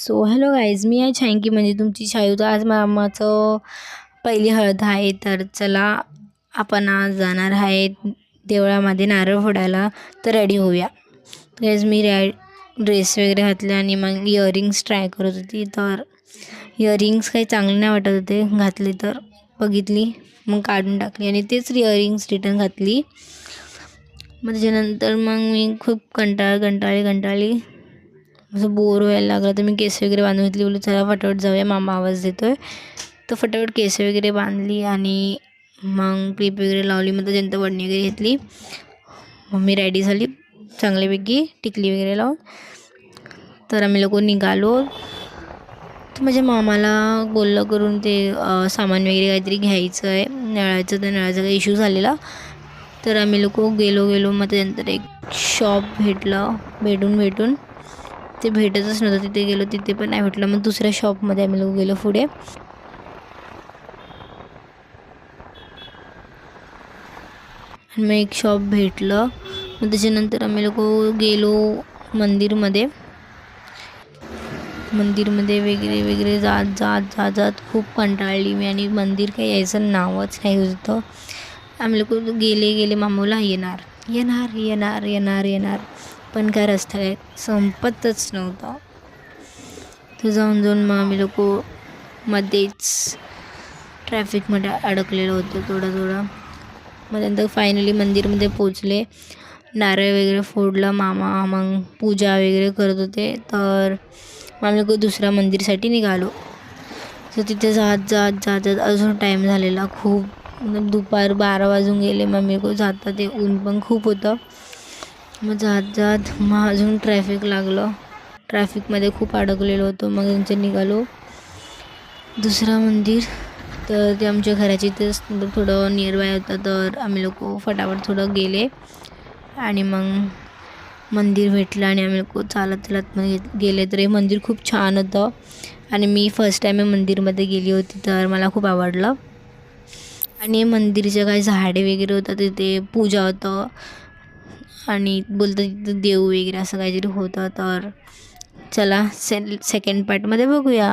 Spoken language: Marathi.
सो हॅलो गाईज, मी आहे छांकी म्हणजे तुमची छायू. तर आज मामाचं पहिली हळद आहे. तर चला आपण आज जाणार आहे देवळामध्ये नारळ फोडायला. तर रेडी होऊया. गाईज मी ड्रेस वगैरे घातले आणि मग इयरिंग्स ट्राय करत होती. तर इयरिंग्स काही चांगले नाही वाटत होते. घातली तर बघितली, मग काढून टाकली आणि तेच इयरिंग्स रिटर्न घातली. मग त्याच्यानंतर मग मी खूप कंटाळली. असं बोर व्हायला लागलं. तर मी केस वगैरे बांधून घेतली. बोलू चला फटाफट जाऊया, मामा आवाज देतो आहे. तर फटाफट केस वगैरे बांधली आणि मग क्लिप वगैरे लावली. मग त्याच्यानंतर वडणी वगैरे घेतली. मग मी रेडी झाली चांगल्यापैकी टिकली वगैरे लावून. तर आम्ही लोक निघालो. तर माझ्या मामाला बोललं करून ते सामान वगैरे काहीतरी घ्यायचं आहे नळाचं. तर नळाचा काही इश्यू झालेला. तर आम्ही लोक गेलो. मग त्यानंतर एक शॉप भेटून ते भेटतच नव्हतं. तिथे गेलो, तिथे पण नाही भेटलं. मग दुसऱ्या शॉपमध्ये आम्ही लोक गेलो पुढे. आणि मग एक शॉप भेटलं. मग त्याच्यानंतर आम्ही लोक गेलो मंदिरमध्ये वगैरे जात खूप कंटाळली मी. आणि मंदिर काही यायचं नावच नाही होतं. आम्ही लोक गेले मामाला येणार पण काय रस्ता काय संपतच नव्हता. तर जाऊन मग आम्ही लोक मध्येच ट्रॅफिकमध्ये अडकलेलं होतं थोडं. मग नंतर फायनली मंदिरमध्ये पोचले. नारळ वगैरे फोडला. मामा मग पूजा वगैरे करत होते. तर मग आम्ही लोक दुसऱ्या मंदिरसाठी निघालो. तर तिथे जात अजून टाईम झालेला खूप. दुपार 12 वाजून गेले. मग आम्ही लोक जातात ते ऊन पण खूप होतं. मग जात मग अजून ट्रॅफिक लागलं. ट्रॅफिकमध्ये खूप अडकलेलो होतो. मग त्यांचं निघालो दुसरा मंदिर. तर ते आमच्या घराची इथेच थोडं नियर बाय होतं. तर आम्ही लोक फटाफट थोडं गेले आणि मग मंदिर भेटलं आणि आम्ही लोक चालत गेले. तर हे मंदिर खूप छान होतं आणि मी फर्स्ट टाईम मंदिरमध्ये गेली होती. तर मला खूप आवडलं. आणि मंदिरचे काही झाडे वगैरे होतं, तिथे पूजा होतं आणि बोलतं तिथं देव वगैरे असं काहीतरी होतं. तर चला सेकंड पार्टमध्ये बघूया.